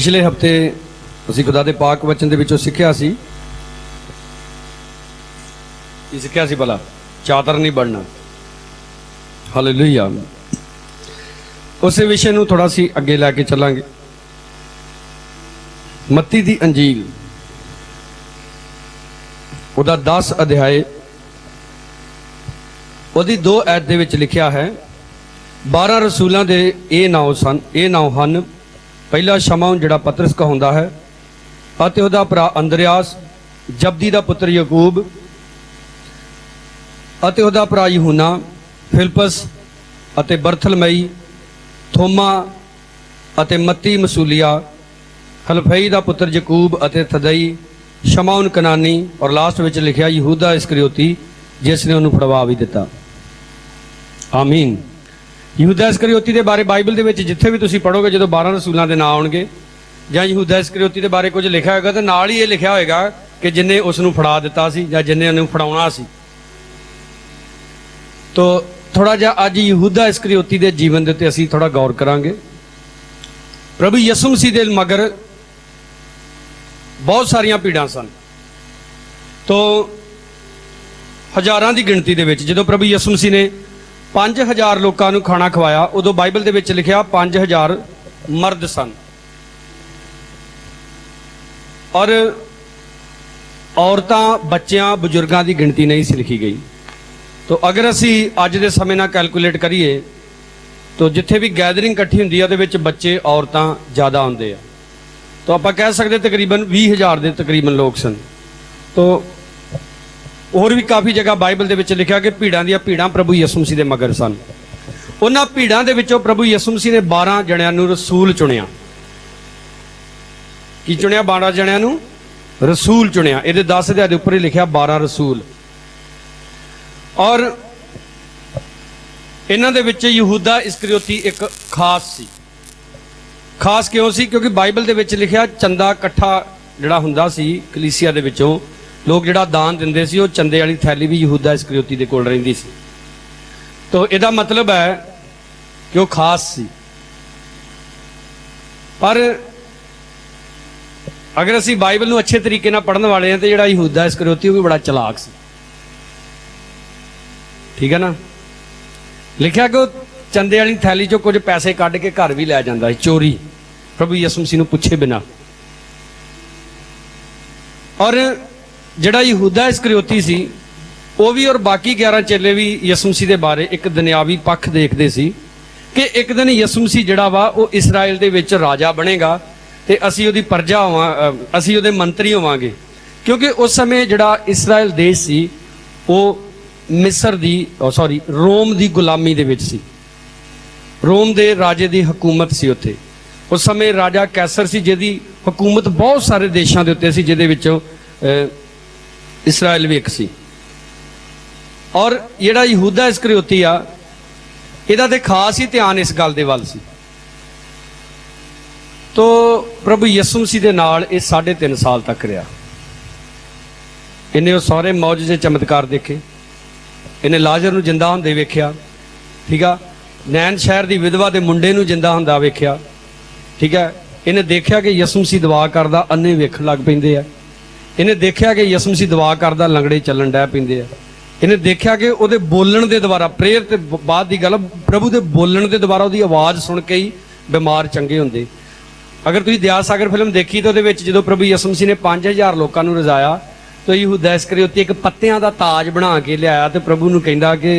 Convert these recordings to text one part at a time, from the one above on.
पिछले हफ्ते असीं खुदा दे पाक वचन दे विचों सिੱਖਿਆ ਸੀ ਕੀ ਸਿੱਖਿਆ ਸੀ भला ਚਾਦਰ नहीं बनना। हालेलुया। उस विषय नूं थोड़ा सी अगे लैके चलांगे। मत्ती दी अंजील उहदा 10 अध्याय उहदी 2 आयत दे विच लिखिया है। 12 रसूलों के ये नाम हन। पहला शमौन जिहड़ा पतरस कहाउंदा है, अते उहदा भरा अंद्रयास, जबदी दा पुत्र याकूब, अते उहदा भरा यूहन्ना, फिलिप्पस अते बरथलमई, थोमा अते मत्ती मसूलिया, हलफई दा पुत्र याकूब अते थदई, शमौन कनानी, और लास्ट विच लिखिया यहूदा इस्करियोती जिसने उन्होंने फड़वा भी दिता। आमीन। यहूदा इस्करियोती के बारे बाइबल के जिथे भी तुम पढ़ोगे, जो 12 रसूलों के नाम आउणगे जां यहूदा इस्करियोती के बारे कुछ लिखा होगा तो नाल ही ये लिखा होएगा कि जिन्हें उसनूं फड़ा दिता सी जां जिन्हें उन्हें फड़ाउणा सी। तो थोड़ा जिहा अज यहूदा इस्करियोती के जीवन के उत्ते असीं थोड़ा गौर करांगे। प्रभु यसू मसीह दे मगर बहुत सारिया भीड़ां सन। तो हज़ारां की गिणती दे विच जदों प्रभु यसू मसीह ने 5000 लोगों को खाना खवाया, उदों बाइबल दे विच लिखिया 5000 मर्द सन और औरतां बच्चियां बजुर्गों की गिणती नहीं सी लिखी गई। तो अगर असी अज के समय नाल कैलकुलेट करिए तो जिथे भी गैदरिंग इकट्ठी हुंदी है उहदे विच बच्चे औरतां ज़्यादा आउंदे आ। तो आपां कह सकते तकरीबन 20,000 के तकरीबन लोग सन। तो और भी काफ़ी जगह बाइबल दे विच लिखा कि भीड़ां दियां भीड़ां प्रभु यसू मसीह दे मगर सन। उन्हां भीड़ां दे विचों प्रभु यसू मसीह ने 12 जणियां नूं रसूल चुनिया। की चुनिया? 12 जणियां नूं रसूल चुनिया। इहदे 10 अध्याय दे उपर ही लिखिया 12 रसूल। और इन्हां दे विच यहूदा इस्करियोती एक खास सी। खास क्यों सी? क्योंकि बाइबल दे विच लिखिया चंदा इकट्ठा जिहड़ा हुंदा सी कलीसिया दे विचों लोग जिहड़ा दान दिंदे सी, वो चंदे वाली थैली भी यहूदा इस्करियोती दे कोल रहिंदी सी। तो इहदा मतलब है कि वो खास सी। पर अगर असीं बाइबल नूं अच्छे तरीके नाल पढ़न वाले हैं तो जिहड़ा यहूदा इस्करियोती वो भी बड़ा चलाक सी। ठीक है ना? लिखिया कि चंदे वाली थैली चों कुछ पैसे कढ के घर भी लै जांदा सी चोरी, प्रभु यसू मसीह नूं पुछे बिना। और जिहड़ा यहूदा इस्करियोती सी वो भी और बाकी 11 चेले भी यसू मसीह के बारे एक दुनियावी पक्ष देखते सी कि एक दिन यसू मसीह जिहड़ा वा वो इसराइल दे विच राजा बनेगा ते असीं उहदी प्रजा असीं उहदे मंत्री होवांगे। क्योंकि उस समय जिहड़ा इसराइल देश सी वो मिस्र दी रोम दी गुलामी दे विच सी। रोम दे राजे दी हुकूमत सी उत्थे। उस समय राजा कैसर सी जिहदी हुकूमत बहुत सारे देशों के उत्ते सी, जिहदे विचों इसराइल भी एक सी। और जिहड़ा यहूदा इस्करियोती आ इहदा ते खास ही ध्यान इस गल दे वल सी। तो प्रभु यसू मसीह दे नाल ये 3.5 साल तक रहा। इन्हें सारे मौजूजे चमत्कार देखे, इन्हें लाजर नूं जिंदा हुंदे वेख्या। ठीक है? नैन शहर की विधवा के मुंडे नूं जिंदा हुंदा वेख्या। ठीक है? इन्हें देखा कि यसू मसीह दुआ करदा अन्ने वेखण लग पैंदे आ। इन्हें देखा कि यसू मसीह दुआ करदा लंगड़े चलन डै पैंदे आ। इन्हें देखा कि उहदे बोलण दे द्वारा, प्रेयर ते बाद दी गल, प्रभु दे बोलण दे द्वारा उहदी आवाज़ सुन के ही बीमार चंगे हुंदे। अगर तुसीं दया सागर फिल्म देखी तो उहदे विच जदों प्रभु यसू मसीह ने 5000 लोगों नूं रजाया तो यहूदा इस्करियोती एक पत्तियां दा ताज बना के लियाया तो प्रभु नूं कहंदा कि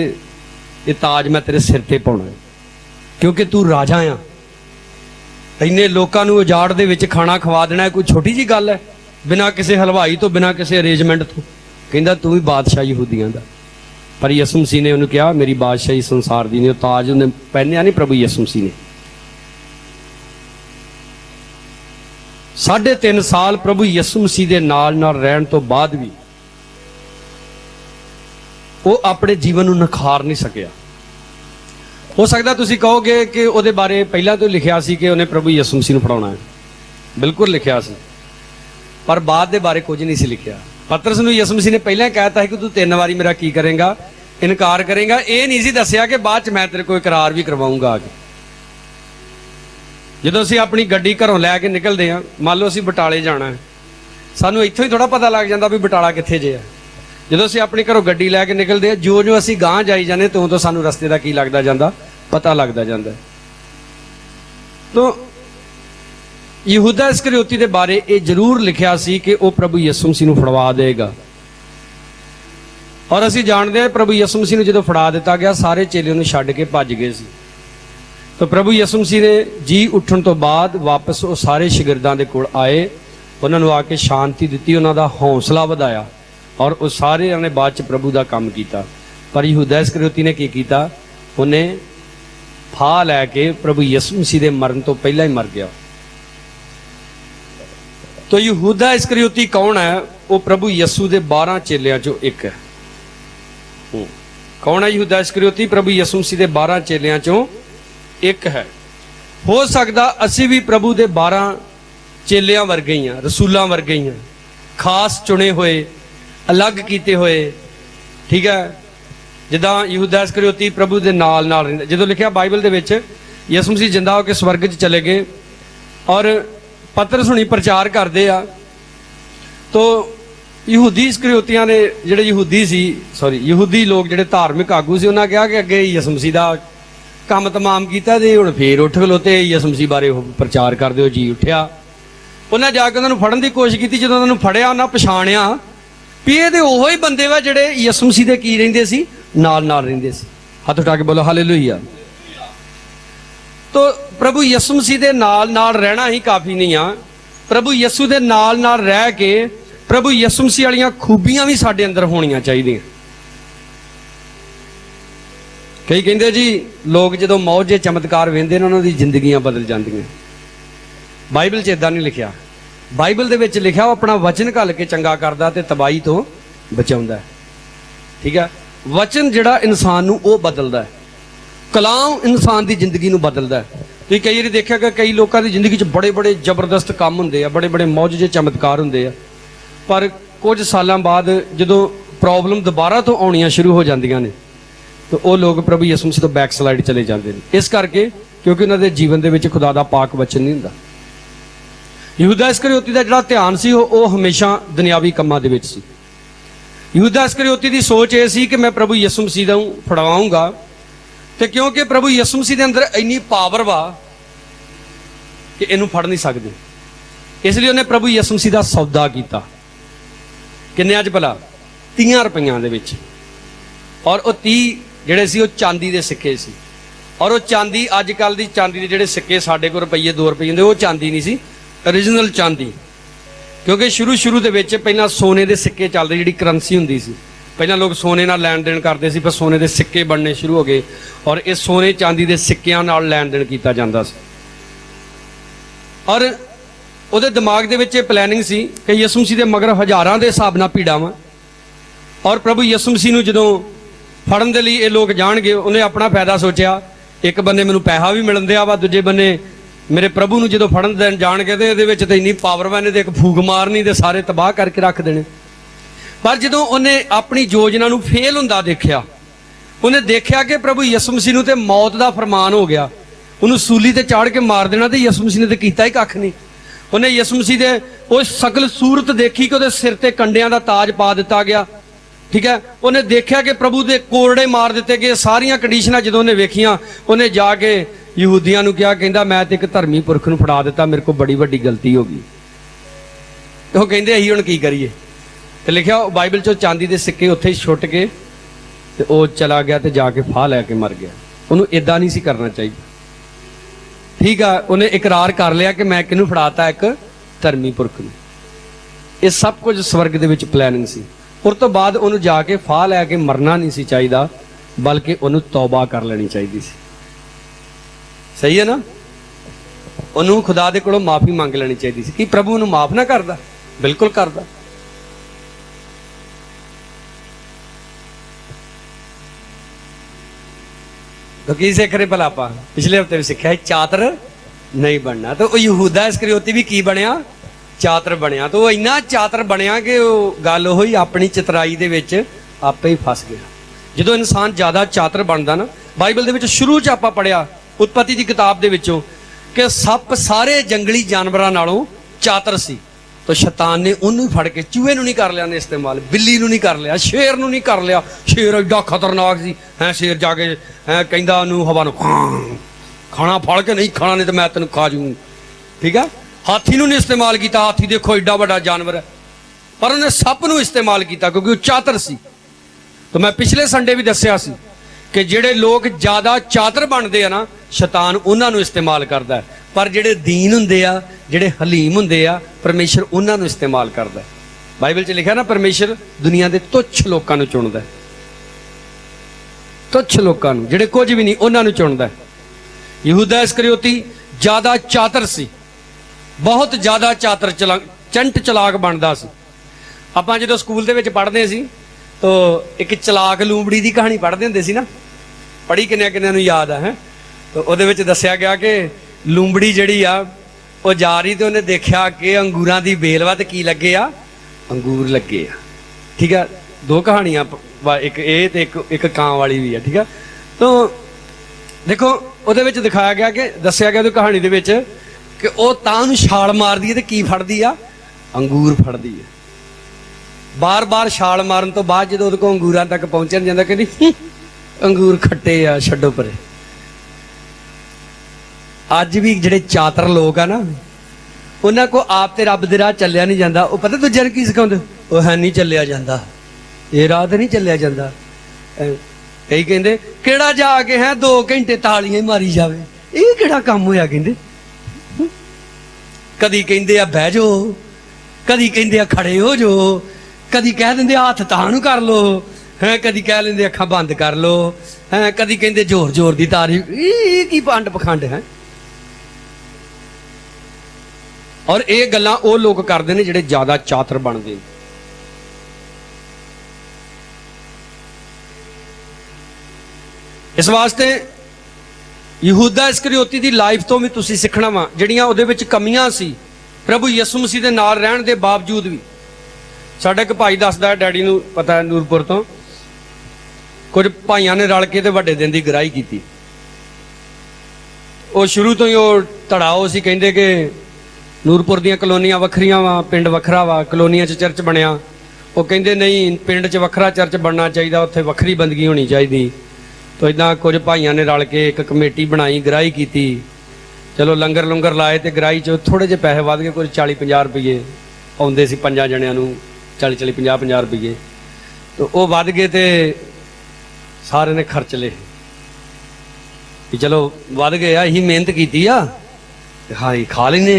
ये ताज मैं तेरे सिर ते पाउणा क्योंकि तू राजा आ। इन्ने लोगों नूं उजाड़ दे विच खाना खवा देना कोई छोटी जी गल है? बिना किसी हलवाई तो, बिना किसी अरेंजमेंट तो। कहंदा तू भी बादशाह यहूदियां दा। पर यसू मसीह ने उन्होंने कहा मेरी बादशाही संसार दी नहीं। ताज उन्हें पहनिया नहीं प्रभु यसू मसीह ने। 3.5 साल प्रभु यसू मसीह के नाल रहन तो बाद भी वो अपने जीवन को निखार नहीं सकिया। हो सकता तुसीं कहोगे कि उहदे बारे पहला तो लिखिया सी कि उन्हें प्रभु यसू मसीह नूं फड़ाउणा है। बिल्कुल लिखिया सी, पर बाद दे बारे कुछ नहीं सी लिखिया। पतरस नूं यसू मसीह ने पहले कहता है कि तू 3 बारी मेरा की करेगा, इनकार करेगा। ये नहीं सी दसिया कि बाद च मैं तेरे को इकरार भी करवाऊंगा आगे। ਜਦੋਂ ਅਸੀਂ ਆਪਣੀ ਗੱਡੀ ਘਰੋਂ ਲੈ ਕੇ ਨਿਕਲਦੇ ਹਾਂ, ਮੰਨ ਲਓ ਅਸੀਂ ਬਟਾਲੇ ਜਾਣਾ ਹੈ, ਸਾਨੂੰ ਇੱਥੋਂ ਹੀ ਥੋੜਾ ਪਤਾ ਲੱਗ ਜਾਂਦਾ ਵੀ ਬਟਾਲਾ ਕਿੱਥੇ ਜੇ ਹੈ। ਜਦੋਂ ਅਸੀਂ ਆਪਣੀ ਘਰੋਂ ਗੱਡੀ ਲੈ ਕੇ ਨਿਕਲਦੇ ਹਾਂ, ਜੋ ਅਸੀਂ ਗਾਂਹ ਜਾਈ ਜਾਂਦੇ ਤੋਂ ਤੋਂ ਸਾਨੂੰ ਰਸਤੇ ਦਾ ਕੀ ਲੱਗਦਾ ਜਾਂਦਾ, ਪਤਾ ਲੱਗਦਾ ਜਾਂਦਾ। ਤਾਂ ਯਹੂਦਾ ਇਸਕਰਿਓਤੀ ਦੇ ਬਾਰੇ ਇਹ ਜ਼ਰੂਰ ਲਿਖਿਆ ਸੀ ਕਿ ਉਹ ਪ੍ਰਭੂ ਯਿਸੂ ਮਸੀਹ ਨੂੰ ਫੜਵਾ ਦੇਗਾ। ਔਰ ਅਸੀਂ ਜਾਣਦੇ ਹਾਂ ਪ੍ਰਭੂ ਯਿਸੂ ਮਸੀਹ ਨੂੰ ਜਦੋਂ ਫੜਾ ਦਿੱਤਾ ਗਿਆ, ਸਾਰੇ ਚੇਲੇ ਉਹਨੂੰ ਛੱਡ ਕੇ ਭੱਜ ਗਏ ਸੀ। ਤਾਂ ਪ੍ਰਭੂ ਯਿਸੂ ਮਸੀਹ ਨੇ ਜੀ ਉੱਠਣ ਤੋਂ ਬਾਅਦ ਵਾਪਸ ਉਹ ਸਾਰੇ ਸ਼ਾਗਿਰਦਾਂ ਦੇ ਕੋਲ ਆਏ, ਉਹਨਾਂ ਨੂੰ ਆ ਕੇ ਸ਼ਾਂਤੀ ਦਿੱਤੀ, ਉਹਨਾਂ ਦਾ ਹੌਸਲਾ ਵਧਾਇਆ, ਔਰ ਉਹ ਸਾਰਿਆਂ ਨੇ ਬਾਅਦ ਚ ਪ੍ਰਭੂ ਦਾ ਕੰਮ ਕੀਤਾ। ਪਰ ਯਹੂਦਾ ਇਸਕਰਿਓਤੀ ਨੇ ਕੀ ਕੀਤਾ? ਉਹਨੇ ਫਾਹ ਲੈ ਕੇ ਪ੍ਰਭੂ ਯਿਸੂ ਮਸੀਹ ਦੇ ਮਰਨ ਤੋਂ ਪਹਿਲਾਂ ਹੀ ਮਰ ਗਿਆ। तो यहूदा इस्करियोती कौन है? वो प्रभु यीशु के 12 चेलियां चो एक है। कौन है यहूदा इस्करियोती? प्रभु यीशु मसीह के 12 चेलियां चो एक है। हो सकता असी भी प्रभु के 12 चेलियां वर्गे ही, रसूलों वर्गे ही, खास चुने हुए, अलग किए हुए, ठीक है। जिदा यहूदा इस्करियोती प्रभु के नाल नाल रहिंदा। जदों लिखिया बाइबल दे विच यीशु मसीह जिंदा होकर स्वर्ग च चले गए और पतरस हुणी प्रचार करते आ, तो यहूदी इस्करियोतियां ने जिहड़े यहूदी लोग जिहड़े धार्मिक आगू से उन्होंने कहा कि अगे यीशु मसीह का काम तमाम किया ते हुण फिर उठ खलोते यीशु मसीह बारे प्रचार कर दिओ। जी उठिया, उन्हें जाके उन्होंने फड़न की कोशिश की। जो उन्होंने फड़िया उन्हें पछाणिया भी ये उहो ही बंदे वा जिहड़े यीशु मसीह दे की रहिंदे सी, नाल नाल रहिंदे सी। हथ उठा के बोलो हालेलुया। तो प्रभु यीशु मसीह दे नाल नाल रहना ही काफ़ी नहीं आ। प्रभु यीशु दे नाल नाल रह के प्रभु यीशु मसीह वालियां खूबियां भी साडे अंदर होणियां चाहीदियां। कई कहंदे जी लोग जदों मौजे चमत्कार वेंदे ने उन्हां दी जिंदगियां बदल जांदियां। बाइबल च इदां नहीं लिखिया। बाइबल दे विच लिखिया वो अपना वचन घल के चंगा करदा ते तबाही तो बचाउंदा है, ठीक है। वचन जिहड़ा इंसान नूं ओह बदलदा है, कलाम इंसान की जिंदगी को बदलता है। तो कई बार देखा कि कई लोगों की जिंदगी बड़े बड़े जबरदस्त काम होंगे, बड़े बड़े मौजे चमत्कार होंगे, पर कुछ सालों बाद जो प्रॉब्लम दोबारा तो आनियाँ शुरू हो जांदियां ने तो वो लोग प्रभु यीशु मसीह तो बैक स्लाइड चले जाते हैं। इस करके क्योंकि उन्होंने जीवन के विच खुदा का पाक वचन नहीं होंदा। यहूदा इस्करियोती का जिहड़ा ध्यान सी वो हमेशा दुनियावी कामां दे विच सी। यहूदा इस्करियोती की सोच ये सी कि मैं प्रभु यीशु मसीह नूं फड़वाऊंगा, तो क्योंकि प्रभु यीशु मसीह के अंदर इन्नी पावर वा कि इनू फड़ नहीं सकते, इसलिए उन्हें प्रभु यीशु मसीह का सौदा किया। किन्ने अज भला 30 रुपइयां दे विच, और वो 30 जिहड़े सी वो चांदी के सिक्के सी। और वो चांदी अजकल की चांदी के जिहड़े सिक्के साडे कोल रुपये 2 रुपये दे वो चांदी नहीं सी, ओरिजिनल चांदी। क्योंकि शुरू दे विच पहलां सोने के सिक्के चलदे, जिहड़ी करंसी हुंदी सी, पहला लोग सोने नाल लैन देन करते सी, फिर सोने के सिक्के बनने शुरू हो गए और इस सोने चांदी के सिक्कियां नाल लैन देन किया जाता सी। और उहदे दिमाग दे विच प्लैनिंग सी कि यीशु मसीह दे मगर हज़ारां दे हिसाब नाल भीड़ां वा, और प्रभु यीशु मसीह नूं जदों फड़न दे लई ये लोग जाणगे, उन्हें अपना फायदा सोचिया। एक बंदे मैनूं पैसा भी मिलण दिया वा, दूजे बंदे मेरे प्रभु नूं जदों फड़न देण जाणगे ते इहदे विच ते इन्नी पावर वा, इहने ते एक फूक मारनी ते सारे तबाह करके रख देने। पर जदों उन्हें अपनी योजना नूं फेल हुंदा देखिया, उन्हें देखिया कि प्रभु यीशु मसीह नूं ते मौत का फरमान हो गया, उन्होंने सूली ते चाड़ के मार देना, तो यीशु मसीह ने तो कीता ही कख नहीं। उन्हें यीशु मसीह दे वो शकल सूरत देखी कि उहदे सिर ते कंडियां दा ताज पा दिता गया, ठीक है। उन्हें देखा कि प्रभु दे कोरड़े मार दिते गए। सारियां कंडीशनां जदों उन्हें वेखियां, उन्हें जाके यहूदियां नूं कहा, कहंदा मैं ते एक धर्मी पुरख नूं फड़ा दिता, मेरे को बड़ी वड्डी गलती हो गई। वो कहंदे असीं हुण की करिए? तो लिखा बाइबल चो चांदी के सिक्के उत्थे ही छुट के ते वो चला गया तो जाके फाह लैके मर गया। उन्होंने इदा नहीं सी करना चाहिए, ठीक है। उन्हें इकरार कर लिया कि मैं किनू फड़ाता, एक धर्मी पुरख नूं। ये सब कुछ स्वर्ग दे विच प्लैनिंग सी। उस तो बाद उन्होंने जाके फाह लैके मरना नहीं सी चाहिए, बल्कि उन्होंने तौबा कर लेनी चाहिए सी। सही है ना? उन्होंने खुदा दे कोलों माफ़ी मंग लेनी चाहिए सी। कि प्रभु उन्होंने माफ़ ना करदा? बिल्कुल करदा। तो की सीख रहे भला? आप पिछले हफ्ते भी सीखा चातर नहीं बनना। तो यहूदा इस्करियोती भी की बनया? चातर बनया। तो इन्ना चातर बनया कि गल हो अपनी चतराई दे विच आपे ही फस गया। जो इंसान ज़्यादा चातर बनता ना, बाइबल दे विच शुरू च आपां पढ़िया उत्पत्ति की किताब दे विचों कि सप सारे जंगली जानवरों नालों चातर सी, तो शैतान ने उन्होंने फड़ के चूहे नहीं कर लिया ने इस्तेमाल, बिल्ली नहीं कर लिया, शेर नहीं कर लिया। शेर एडा खतरनाक सी है, शेर जाके है कहता उन्होंने हवा खाना फड़ के नहीं खाना, नहीं तो मैं तेन खा जूँ। ठीक है, हाथी नहीं इस्तेमाल किया, हाथी देखो एडा बड़ा जानवर है, पर उन्हें सप नूं इस्तेमाल किया क्योंकि वो चातर सी। तो मैं पिछले संडे भी दस्सिया सी कि जिहड़े लोग ज़्यादा चातर बनते हैं ना, शैतान उन्होंने इस्तेमाल करता है, पर जिहड़े दीन हुंदे आ, जिहड़े हलीम हुंदे आ, परमेश्वर उन्होंने इस्तेमाल करता है। बाइबल च लिखा ना, परमेश्वर दुनिया के तुच्छ लोगों को चुनता है, तुच्छ लोगों को, जिहड़े कुछ भी नहीं उन्होंने चुनता है। यहूदा इस्करियोती ज़्यादा चातर सी, बहुत ज़्यादा चातर चंट चलाक बनता सी। आपां जो स्कूल दे विच पढ़दे सी तो एक चलाक लूंबड़ी की कहानी पढ़ते होंदे सी ना, पढ़ी किन्नियां याद है। तो उहदे विच दस्सिया गया कि लूंबड़ी जिहड़ी आ वो जा रही, तो उन्हें देखा कि अंगूरां दी बेल वा ते की लगे आ, अंगूर लगे आ। ठीक है, दो कहानियां, एक ये ते एक कां वाली भी है। ठीक है, तो देखो उहदे विच दिखाया गया कि दस्सिया गया कहानी दे विच कि वो तां छाल मारदी है ते की फड़दी आ, अंगूर फड़दी है। बार बार छाल मारन तो बाद जो उहदे कोल अंगूरां तक पहुंचया नहीं जांदा, कहंदी अंगूर खट्टे आ, छड्डो परे। अज भी जिहड़े चातर लोग आ ना, उन्हां को आप ते रब दे राह चलिया नहीं जांदा। वो पता दूजे की सिखाउंदे, वो है नहीं चलिया जांदा, ये राह ते नहीं चलिया जांदा। कई कहंदे किहड़ा जाके है 2 घंटे तालियां ही मारी जावे, ये किहड़ा काम होया। कहंदे कदी कहंदे आ बह जाओ, कदी कहंदे आ खड़े हो जाओ, कदी कह देंगे हाथ तां कर लो है, कदी कह लेंगे अखा बंद कर लो है, कदी कहते जोर जोर की तारीफ। ये की पंड पखंड है। और ये गल्लां वो लोग करते हैं जिहड़े ज्यादा चातर बनते हैं। इस वास्ते यहूदा इस्करियोती की लाइफ तो भी तुसीं सीखना वा, जिहड़ियां उहदे विच कमियां सी प्रभु यीशु मसीह दे नाल रहण दे बावजूद भी। साडा एक भाई दसदा, डैडी नूं पता है नूरपुर तो, कुछ भाइयों ने रल के ते वड्डे दिन की गराही की। वो शुरू तो ही वो धड़ाओ सी, कहंदे कि नूरपुर दीयां कलोनियां वखरियां वा, पिंड वखरा वा, कलोनियां च चर्च बनया। वो कहंदे नहीं, पिंड च वखरा चर्च बनना चाहिए, उत्थे वखरी बंदगी होनी चाहिए। तो इदां कुछ भाइयों ने रल के एक कमेटी बनाई, गराही की। चलो लंगर लुंगर लाए तो गराही च थोड़े जे पैसे वध गए, कुछ 40-50 रुपये आउंदे सी 5 जणियां नूं, 40-50 रुपये। तो वो वध गए तो सारे ने खर्च ले कि चलो वध गए, यही मेहनत की हाँ खा लेने।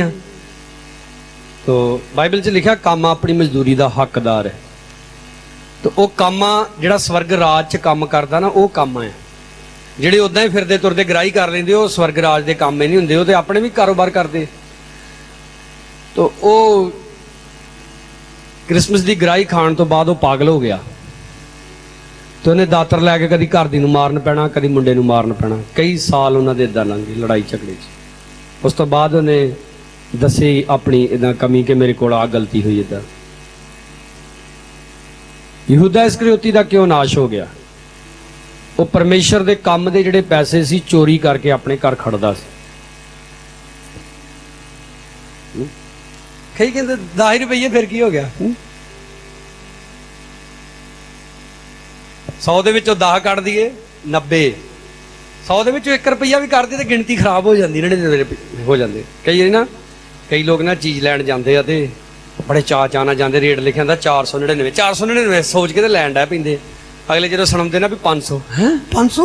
तो बाइबल च लिखा कामा अपनी मजदूरी का हकदार है। तो वह कामा जिहड़ा स्वर्ग राज च काम करता ना, वो काम है। जिहड़े उदां ही फिरदे तुरदे गराही कर लेंदे, वो स्वर्ग राज के काम ही नहीं हुंदे, वो तो अपने भी कारोबार करते। तो वो क्रिसमस की गराही खाण तो बाद वो पागल हो गया। तो उन्हें दातर लैके कभी घर दी नूं मारन पैना, कभी मुंडे नूं मारन पैना। कई साल उन्होंने इदां लंघ गए लड़ाई झगड़े च। उस तो बाद उन्हें दसी अपनी इदां कमी कि मेरे को आ गलती हुई इदां। यहूदा इस्करियोती का क्यों नाश हो गया? वो परमेश्वर के काम के जिहड़े पैसे सी चोरी करके अपने घर खड़दा सी। कई कहते 10 रुपये फिर की हो गया, 100 दे विचों 10 कट दिए 90, 100 दे विचों 1 रुपया भी कर दिए तो गिनती खराब हो जाती, 99 हो जाते। कई ना कई लोग ना चीज़ लैन जाते हैं तो बड़े चाऽ ना जाते, रेट लिखा होंदा 499, 499 सोच के तो लैन डै पैंदे। अगले जो सुनाते ना भी 500 है, 500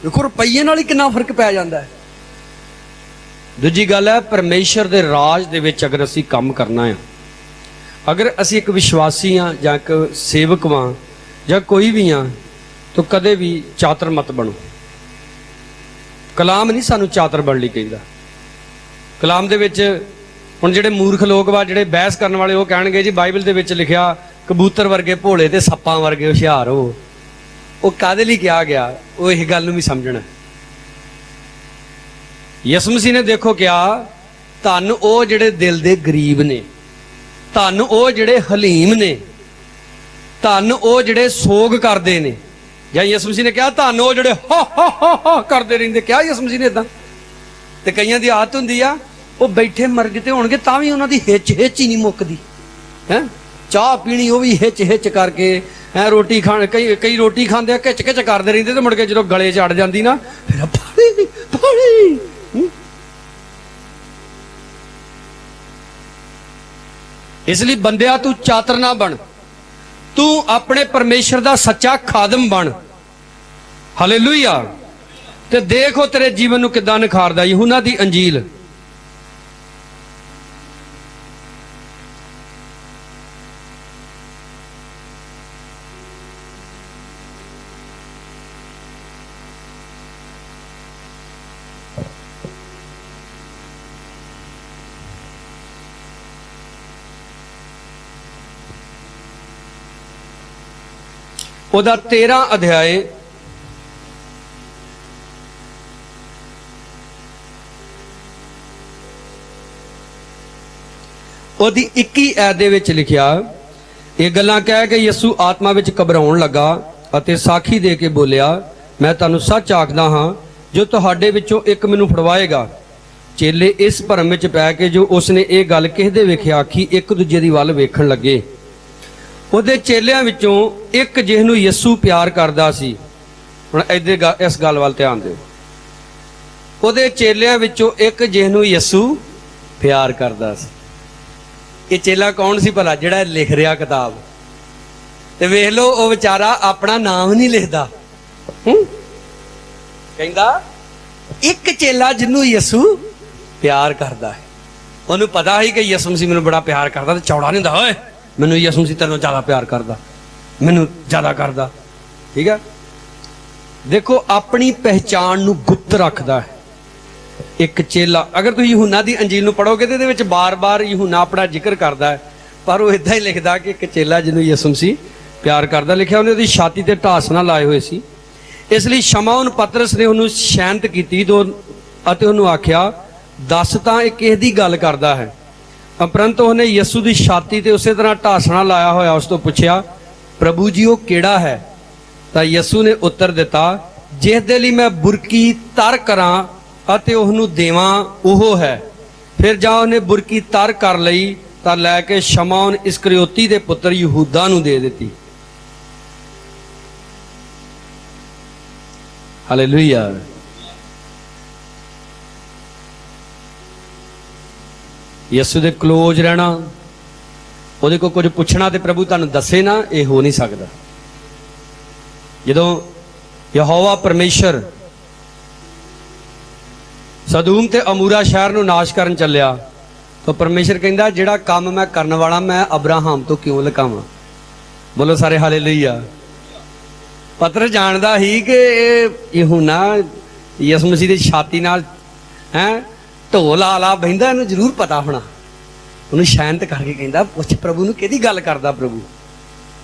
देखो रुपये नाल ही कितना फर्क पै जाता है। दूजी गल है, परमेश्वर के राज दे विच अगर असी काम करना है, अगर असी एक विश्वासी हाँ जां एक सेवक वां जां कोई भी हाँ, तो कदे भी चातर मत बनो। कलाम नहीं सानू चातर बनने लई कहंदा। कलाम दे विच हुण जिहड़े मूर्ख लोग वा, जिहड़े बहस करने वाले, वो कहणगे जी बाइबल दे विच लिखिया कबूतर वर्गे भोले ते सप्पां वर्गे हुशियार हो। वो काहदे लई कहा गया? वो इस गल नूं भी समझना। यसु मसीह ने देखो क्या, धन वो जिहड़े दिल दे गरीब ने, धन वो जिहड़े हलीम ने, धन वो जिहड़े सोग करते ने। या यसु मसीह ने कहा धन वो जिहड़े हा करते रहिंदे? क्या यसु मसीह ने इदां? ਤੇ ਕਈਆਂ ਦੀ ਆਦਤ ਹੁੰਦੀ ਆ ਉਹ ਬੈਠੇ ਮਰਗ ਤੇ ਹੋਣਗੇ ਤਾਂ ਵੀ ਉਹਨਾਂ ਦੀ ਹਿੱਚ ਹੀ ਨਹੀਂ ਮੁੱਕਦੀ ਹੈ। ਚਾਹ ਪੀਣੀ ਉਹ ਵੀ ਹਿੱਚ ਕਰਕੇ ਹੈ। ਰੋਟੀ ਖਾਣ ਕਈ ਰੋਟੀ ਖਾਂਦੇ ਆ ਘਿੱਚ ਕਰਦੇ ਰਹਿੰਦੇ ਤੇ ਮੁੜ ਕੇ ਜਦੋਂ ਗਲੇ 'ਚ ਅੜ ਜਾਂਦੀ ਨਾ ਫਿਰ ਪਾਣੀ। ਇਸ ਲਈ ਬੰਦਿਆ ਤੂੰ ਚਾਤਰ ਨਾ ਬਣ, ਤੂੰ ਆਪਣੇ ਪਰਮੇਸ਼ਰ ਦਾ ਸੱਚਾ ਖਾਦਮ ਬਣ। ਹਾਲੇਲੂਇਆ। ਤੇ ਦੇਖੋ ਤੇਰੇ ਜੀਵਨ ਨੂੰ ਕਿੱਦਾਂ ਨਿਖਾਰਦਾ यूहन्ना ਦੀ ਅੰਜੀਲ। ਉਹਦਾ 13 ਅਧਿਆਏ ਉਹਦੀ 21 ਐਤ ਦੇ ਵਿੱਚ ਲਿਖਿਆ, ਇਹ ਗੱਲਾਂ ਕਹਿ ਕੇ ਯਿਸੂ ਆਤਮਾ ਵਿੱਚ ਘਬਰਾਉਣ ਲੱਗਾ ਅਤੇ ਸਾਖੀ ਦੇ ਕੇ ਬੋਲਿਆ, ਮੈਂ ਤੁਹਾਨੂੰ ਸੱਚ ਆਖਦਾ ਹਾਂ ਜੋ ਤੁਹਾਡੇ ਵਿੱਚੋਂ ਇੱਕ ਮੈਨੂੰ ਫੜਵਾਏਗਾ। ਚੇਲੇ ਇਸ ਭਰਮ ਵਿੱਚ ਪੈ ਕੇ ਜੋ ਉਸਨੇ ਇਹ ਗੱਲ ਕਿਸੇ ਦੇ ਵੇਖਿਆ ਆਖੀ ਇੱਕ ਦੂਜੇ ਦੀ ਵੱਲ ਵੇਖਣ ਲੱਗੇ। ਉਹਦੇ ਚੇਲਿਆਂ ਵਿੱਚੋਂ ਇੱਕ ਜਿਹਨੂੰ ਯਿਸੂ ਪਿਆਰ ਕਰਦਾ ਸੀ, ਹੁਣ ਇੱਧਰ ਇਸ ਗੱਲ ਵੱਲ ਧਿਆਨ ਦਿਓ, ਉਹਦੇ ਚੇਲਿਆਂ ਵਿੱਚੋਂ ਇੱਕ ਜਿਹਨੂੰ ਯਿਸੂ ਪਿਆਰ ਕਰਦਾ ਸੀ। ਇਹ ਚੇਲਾ ਕੌਣ ਸੀ ਭਲਾ? ਜਿਹੜਾ ਲਿਖ ਰਿਹਾ ਕਿਤਾਬ। ਤੇ ਵੇਖ ਲਓ ਉਹ ਵਿਚਾਰਾ ਆਪਣਾ ਨਾਮ ਨਹੀਂ ਲਿਖਦਾ। ਕਹਿੰਦਾ ਇੱਕ ਚੇਲਾ ਜਿਹਨੂੰ ਯਿਸੂ ਪਿਆਰ ਕਰਦਾ ਹੈ। ਉਹਨੂੰ ਪਤਾ ਸੀ ਕਿ ਯਿਸੂ ਮਸੀਹ ਮੈਨੂੰ ਬੜਾ ਪਿਆਰ ਕਰਦਾ, ਤੇ ਚੌੜਾ ਨਹੀਂ ਹੁੰਦਾ, ਓਏ ਮੈਨੂੰ ਯਿਸੂ ਮਸੀਹ ਤੈਨੂੰ ਜ਼ਿਆਦਾ ਪਿਆਰ ਕਰਦਾ, ਮੈਨੂੰ ਜ਼ਿਆਦਾ ਕਰਦਾ। ਠੀਕ ਹੈ। ਦੇਖੋ ਆਪਣੀ ਪਹਿਚਾਣ ਨੂੰ ਗੁਪਤ ਰੱਖਦਾ ਹੈ ਇੱਕ ਚੇਲਾ। ਅਗਰ ਤੁਸੀਂ यूहन्ना ਦੀ ਅੰਜੀਲ ਨੂੰ ਪੜੋਗੇ ਤੇ ਇਹਦੇ ਵਿੱਚ ਬਾਰ-ਬਾਰ यूहन्ना ਆਪਣਾ ਜ਼ਿਕਰ ਕਰਦਾ ਹੈ, ਪਰ ਉਹ ਇਦਾਂ ਹੀ ਲਿਖਦਾ ਕਿ ਇੱਕ ਚੇਲਾ ਜਿਹਨੂੰ ਯਿਸੂ ਮਸੀਹ ਪਿਆਰ ਕਰਦਾ। ਲਿਖਿਆ ਉਹਨੇ ਉਹਦੀ ਛਾਤੀ ਤੇ ਢਾਸਣਾ ਲਾਏ ਹੋਏ ਸੀ। ਇਸ ਲਈ ਸ਼ਮੌਨ ਪਤਰਸ ਨੇ ਉਹਨੂੰ ਸ਼ੈਂਤ ਕੀਤੀ ਅਤੇ ਉਹਨੂੰ ਆਖਿਆ, ਦੱਸ ਤਾਂ ਇਹ ਕਿਸ ਦੀ ਗੱਲ ਕਰਦਾ ਹੈ? ਉਪਰੰਤ ਉਹਨੇ ਯਿਸੂ ਦੀ ਛਾਤੀ ਤੇ ਉਸੇ ਤਰ੍ਹਾਂ ਢਾਸਣਾ ਲਾਇਆ ਹੋਇਆ ਉਸ ਤੋਂ ਪੁੱਛਿਆ, ਪ੍ਰਭੂ ਜੀ ਉਹ ਕਿਹੜਾ ਹੈ? ਤਾਂ ਯਿਸੂ ਨੇ ਉੱਤਰ ਦਿੱਤਾ, ਜਿਸ ਦੇ ਲਈ ਮੈਂ ਬੁਰਕੀ ਤਰ ਕਰਾਂ ਅਤੇ ਉਹਨੂੰ ਦੇਵਾਂ ਉਹ ਹੈ। ਫਿਰ ਜਾਂ ਉਹਨੇ ਬੁਰਕੀ ਤਰ ਕਰ ਲਈ ਤਾਂ ਲੈ ਕੇ ਸ਼ਮੌਨ ਇਸਕਰਿਓਤੀ ਦੇ ਪੁੱਤਰ ਯਹੂਦਾ ਨੂੰ ਦੇ ਦਿੱਤੀ। ਹਾਲੇਲੂਇਆ। ਯਿਸੂ ਦੇ ਕਲੋਜ਼ ਰਹਿਣਾ, ਉਹਦੇ ਕੋਲ ਕੁਝ ਪੁੱਛਣਾ ਤੇ ਪ੍ਰਭੂ ਤੁਹਾਨੂੰ ਦੱਸੇ ਨਾ, ਇਹ ਹੋ ਨਹੀਂ ਸਕਦਾ। ਜਦੋਂ ਯਹੋਵਾ ਪਰਮੇਸ਼ਰ ਸਦੂਮ ਤੇ ਅਮੂਰਾ ਸ਼ਹਿਰ ਨੂੰ ਨਾਸ਼ ਕਰਨ ਚੱਲਿਆ ਤਾਂ ਪਰਮੇਸ਼ਰ ਕਹਿੰਦਾ, ਜਿਹੜਾ ਕੰਮ ਮੈਂ ਕਰਨ ਵਾਲਾ ਮੈਂ ਅਬਰਾਹਮ ਤੋਂ ਕਿਉਂ ਲੁਕਾਵਾਂ? ਬੋਲੋ ਸਾਰੇ ਹਾਲੇਲੂਇਆ। ਪਤਰਸ ਜਾਣਦਾ ਹੀ ਕਿ ਇਹ यूहन्ना ਯਿਸੂ ਮਸੀਹ ਦੀ ਛਾਤੀ ਨਾਲ ਢੋਲ ਆਲਾ ਬਹਿੰਦਾ, ਇਹਨੂੰ ਜ਼ਰੂਰ ਪਤਾ ਹੋਣਾ। ਉਹਨੂੰ ਸ਼ਾਂਤ ਕਰਕੇ ਕਹਿੰਦਾ, ਪੁੱਛ ਪ੍ਰਭੂ ਨੂੰ ਕਿਹਦੀ ਗੱਲ ਕਰਦਾ ਪ੍ਰਭੂ?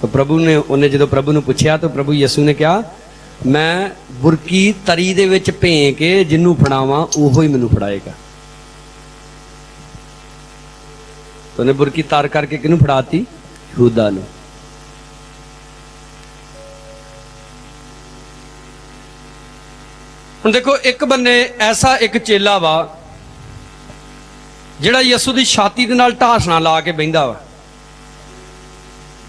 ਤਾਂ ਪ੍ਰਭੂ ਨੇ ਉਹਨੇ ਜਦੋਂ ਪ੍ਰਭੂ ਨੂੰ ਪੁੱਛਿਆ ਤਾਂ ਪ੍ਰਭੂ ਯਿਸੂ ਨੇ ਕਿਹਾ, ਮੈਂ ਬੁਰਕੀ ਤਰੀ ਦੇ ਵਿੱਚ ਭੇ ਕੇ ਜਿਹਨੂੰ ਫੜਾਵਾਂ ਉਹੋ ਹੀ ਮੈਨੂੰ ਫੜਾਏਗਾ। ਉਹਨੇ ਬੁਰਕੀ ਤਾਰ ਕਰਕੇ ਕਿਹਨੂੰ ਫੜਾਤੀ? ਯਹੂਦਾ ਨੂੰ। ਹੁਣ ਦੇਖੋ ਇੱਕ ਬੰਨੇ ਐਸਾ ਇੱਕ ਚੇਲਾ ਵਾ ਜਿਹੜਾ ਯਿਸੂ ਦੀ ਛਾਤੀ ਦੇ ਨਾਲ ਢਾਸਣਾ ਲਾ ਕੇ ਬਹਿੰਦਾ ਵਾ।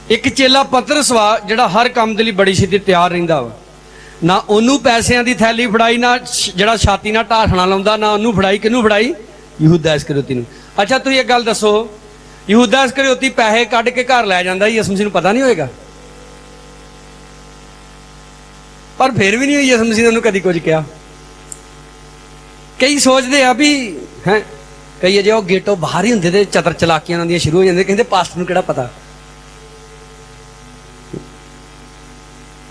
ਇੱਕ ਚੇਲਾ ਪਤਰਸ ਵਾ ਜਿਹੜਾ ਹਰ ਕੰਮ ਦੇ ਲਈ ਬੜੀ ਛੇਤੀ ਤਿਆਰ ਰਹਿੰਦਾ ਵਾ। ਨਾ ਉਹਨੂੰ ਪੈਸਿਆਂ ਦੀ ਥੈਲੀ ਫੜਾਈ, ਨਾ ਜਿਹੜਾ ਛਾਤੀ ਨਾਲ ਢਾਸਣਾ ਲਾਉਂਦਾ, ਨਾ ਉਹਨੂੰ ਫੜਾਈ। ਕਿਹਨੂੰ ਫੜਾਈ? ਯਹੂਦਾ ਇਸਕਰਿਓਤੀ ਨੂੰ। ਅੱਛਾ ਤੁਸੀਂ ਇੱਕ ਗੱਲ ਦੱਸੋ, ਯਹੂਦਾ ਇਸਕਰਿਓਤੀ ਪੈਸੇ ਕੱਢ ਕੇ ਘਰ ਲੈ ਜਾਂਦਾ, ਯਿਸੂ ਮਸੀਹ ਨੂੰ ਪਤਾ ਨਹੀਂ ਹੋਏਗਾ? ਪਰ ਫਿਰ ਵੀ ਨਹੀਂ ਯਿਸੂ ਮਸੀਹ ਨੇ ਉਹਨੂੰ ਕਦੀ ਕੁਝ ਕਿਹਾ। ਕਈ ਸੋਚਦੇ ਆ ਵੀ ਕਈ ਅਜੇ ਉਹ ਗੇਟੋਂ ਬਾਹਰ ਹੀ ਹੁੰਦੇ ਤੇ ਚਤਰ ਚਲਾਕੀਆਂ ਉਹਨਾਂ ਦੀਆਂ ਸ਼ੁਰੂ ਹੋ ਜਾਂਦੀਆਂ, ਕਹਿੰਦੇ ਪਾਸਟਰ ਨੂੰ ਕਿਹੜਾ ਪਤਾ?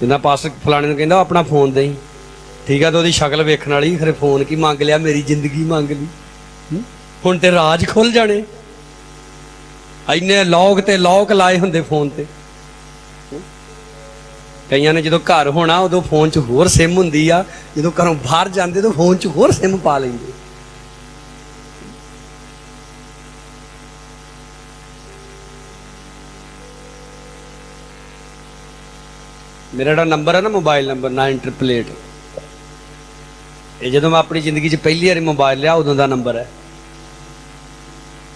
ਜਿੰਨਾ ਪਾਸਟਰ ਫਲਾਣੇ ਨੂੰ ਕਹਿੰਦਾ ਆਪਣਾ ਫੋਨ ਦੇਈ, ਠੀਕ ਆ, ਤੇ ਉਹਦੀ ਸ਼ਕਲ ਵੇਖਣ ਵਾਲੀ, ਖਰੇ ਫੋਨ ਕੀ ਮੰਗ ਲਿਆ, ਮੇਰੀ ਜ਼ਿੰਦਗੀ ਮੰਗ ਲਈ। ਹੁਣ ਤੇ ਰਾਜ ਖੁੱਲ ਜਾਣੇ, ਇੰਨੇ ਲੋਕ ਤੇ ਲੋਕ ਲਾਏ ਹੁੰਦੇ ਫੋਨ ਤੇ। ਕਈਆਂ ਨੇ ਜਦੋਂ ਘਰ ਹੋਣਾ ਉਦੋਂ ਫੋਨ 'ਚ ਹੋਰ ਸਿਮ ਹੁੰਦੀ ਆ, ਜਦੋਂ ਘਰੋਂ ਬਾਹਰ ਜਾਂਦੇ ਤਾਂ ਫੋਨ 'ਚ ਹੋਰ ਸਿਮ ਪਾ ਲੈਂਦੇ। ਮੇਰਾ ਜਿਹੜਾ ਨੰਬਰ ਹੈ ਨਾ, ਮੋਬਾਈਲ ਨੰਬਰ 9888 ये जो मैं अपनी जिंदगी पहली बार मोबाइल लिया उदों का नंबर है।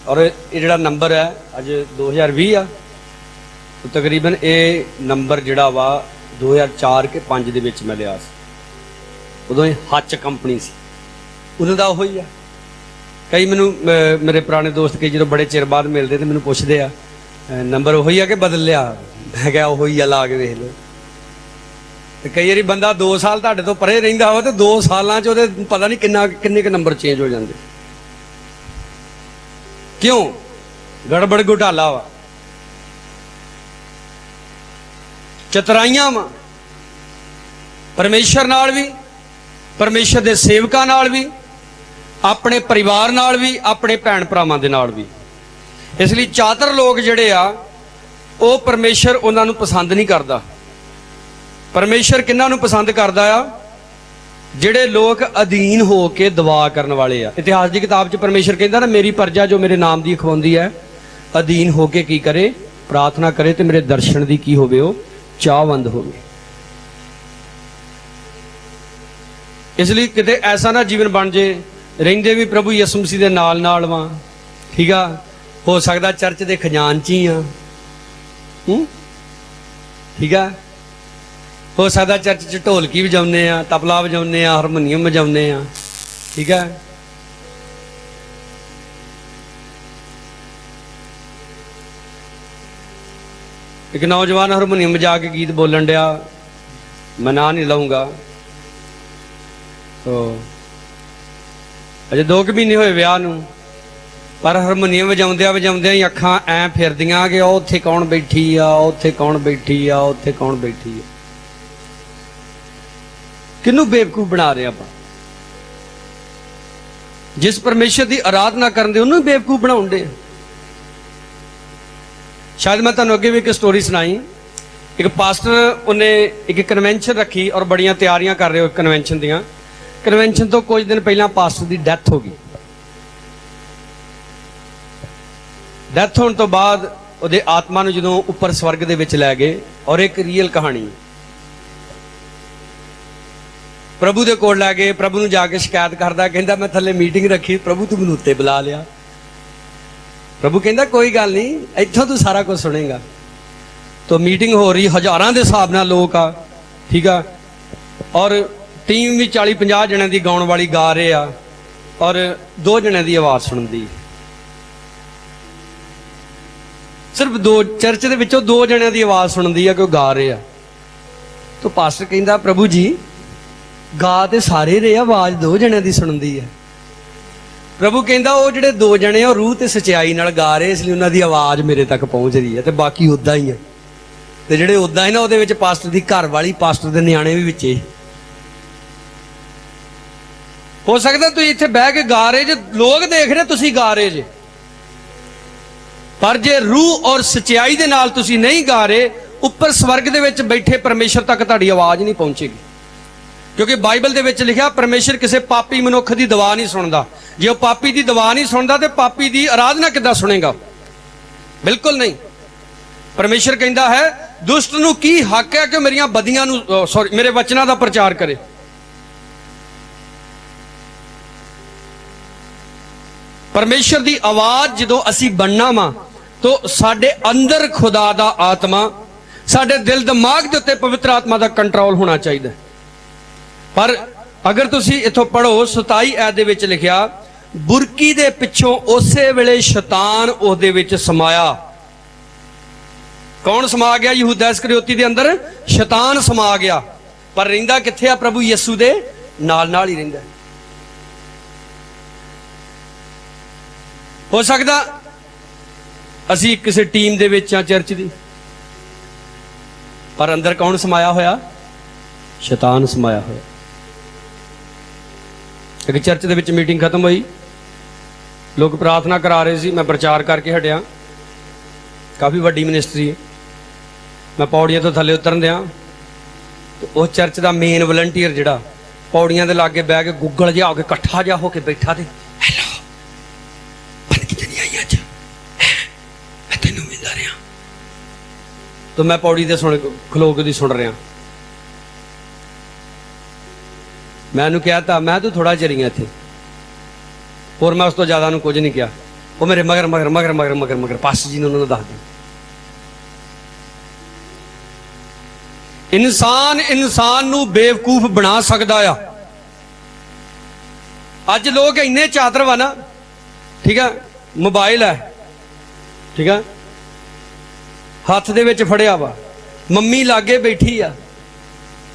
और ये जो नंबर है अज 2020 आ, तो तकरीबन ये नंबर जोड़ा वा 2004 के 5 के विच मैं लिया। उदों हच कंपनी सी, उदों का उही आ। कई मैनू मेरे पुराने दोस्त कई जो बड़े चिर बाद मिलते तो मैनू पुछते आ नंबर उही आ कि बदल लिया। मैं क्या उही आ, ला के देख लो। तो कई बार बंदा 2 साल तुहाडे तो परे रहिंदा हो तो 2 सालां च उहदे पता नहीं किन्ने के नंबर चेंज हो जाते। क्यों? गड़बड़ घोटाला वा, चतराइयां वा परमेश्वर नाल भी, परमेश्वर दे सेवकां नाल भी, अपने परिवार नाल भी, अपने भैन भरावां दे नाल भी। इसलिए चातर लोग जिहड़े आ वो परमेश्वर उन्हां नूं पसंद नहीं करदा। परमेश्वर किन्हां नूं पसंद करदा आ? जिहड़े लोग अधीन हो के दुआ करने वाले आ। इतिहास की किताब च परमेश्वर कहंदा ना, मेरी प्रजा जो मेरे नाम की अखवाउंदी है अधीन होके की करे, प्रार्थना करे तो मेरे दर्शन की की होवे, वो चाहवंद होवे। इसलिए किते ऐसा ना जीवन बन जे रहिंदे भी प्रभु यसु मसीह दे नाल नाल वां, ठीक आ, हो सकदा चर्च दे खजानची आ, ठीक आ, हो सकदा चर्च च ढोलकी बजाउने आ, तबला बजाउने आ, हारमोनीयम बजाउने आ, ठीक है। एक नौजवान हारमोनीयम बजा के गीत बोलन दिया, मैं ना नहीं लाऊंगा। तो अजे 2 महीने होए विआह नूं, पर हारमोनीयम वजाउंदियां वजाउंदियां ही अखां ऐ फिरदियां कि ਉਹ ਉੱਥੇ कौन बैठी आ, ਉੱਥੇ कौन बैठी आ, ਉੱਥੇ कौन बैठी आ। किनू बेवकूफ बना रहे आप? जिस परमेश्वर की आराधना करते उन्होंने बेवकूफ बनाउंदे। शायद मैं तुहानूं अगे भी एक स्टोरी सुनाई। एक पास्टर उन्हें एक कन्वेंशन रखी और बड़ियां तैयारियां कर रहे हो कन्वेंशन दियां। कन्वेंशन तो कुछ दिन पहला पास्टर की डैथ हो गई। डैथ होने तो बाद उहदे आत्मा नूं जदों उपर स्वर्ग दे विच लै गए, और एक रीयल कहानी प्रभु दे कोल लै गए। प्रभु नूं जाके शिकायत करदा, कहंदा मैं थल्ले मीटिंग रखी, प्रभु तू मैनूं उत्ते बुला लिया। प्रभु कहंदा कोई गल नहीं, इत्थों तू सारा कुछ सुनेगा। तो मीटिंग हो रही, हज़ारां दे हिसाब नाल लोग आ, ठीक आ, और टीम भी 40-50 जणिਆਂ दी गाउण वाली गा रहे आ, और 2 जणिਆਂ दी आवाज़ सुणदी। सिर्फ 2 चर्च दे विचों 2 जणिਆਂ दी आवाज़ सुणदी आ कि गा रहे आ। तो पास्टर कहंदा प्रभु जी गा तो सारे रहे, आवाज़ 2 जणिਆਂ दी सुणदी है। प्रभु कहंदा वो जिहड़े 2 जणे वो रूह ते सच्चाई नाल गा रहे, इसलिए उन्हां दी आवाज़ मेरे तक पहुँच रही है, तो बाकी उदां ही है। तो जिहड़े उदां ही ना, उहदे विच पास्टर दी घर वाली, पास्टर दे नियाणे भी विचे। हो सकदा तुसीं इत्थे बह के गा रहे जे, लोग देख रहे तुसीं गा रहे जे, पर जे रूह और सच्चाई दे नाल तुसीं नहीं गा रहे, उपर स्वर्ग दे विच बैठे परमेश्वर तक तुहाडी आवाज़ नहीं पहुँचेगी। क्योंकि बाइबल दे विच लिखिया परमेश्वर किसी पापी मनुख की दुआ नहीं सुनता। जे वो पापी की दुआ नहीं सुनता तो पापी की आराधना किद्दां सुनेगा? बिल्कुल नहीं। परमेश्वर कहता है दुष्ट नूं की हक है कि मेरियां बदियां नूं सॉरी मेरे वचनां दा प्रचार करे। परमेश्वर की आवाज़ जदों असीं बनना वा तो साडे अंदर खुदा दा आत्मा, साडे दिल दिमाग दे उत्ते पवित्र आत्मा का कंट्रोल होना चाहिए। पर अगर तुसी इथों पढ़ो 27 ऐत दे विच लिखिया, बुरकी दे पिछों उसे वेले शैतान उहदे विच समाया। कौन समा गया? यहूदा इस्करियोती दे अंदर शैतान समा गया। पर रहिंदा कित्थे आ? प्रभु यीशु दे नाल नाल ही रहिंदा। हो सकदा असीं किसी टीम दे विच आ चर्च दी, पर अंदर कौन समाया होया? शैतान समाया होया। एक चर्च दे विच मीटिंग खत्म हुई, लोग प्रार्थना करा रहे सी, मैं प्रचार करके हटिया। काफ़ी वड्डी मिनिस्ट्री है। मैं पौड़ियां तो थल्ले उतरन दिया तो उस चर्च का मेन वलंटीयर जिहड़ा पौड़ियां दे लागे बह के गुग्गल जिहा होके कट्ठा जिहा होके बैठा, ते हैलो बन किते नहीं आई अज, मैं तैनूं मिलदा रहा। तो मैं पौड़ी ते सुन खलो के दी सुन रहा। मैं उन्होंने कहा था, मैं तू थोड़ा चिर ही इत्थे, और मैं उस तो ज़्यादा कुछ नहीं कहा। वो मेरे मगर मगर मगर मगर मगर मगर पास जी ने उन्होंने दस दिया। इंसान इंसान नू बेवकूफ बना सकता आ। अज लोग इन्ने चातर वा ना, ठीक है, मोबाइल है, ठीक है, हथ दे विच फड़िया वा, मम्मी लागे बैठी आ,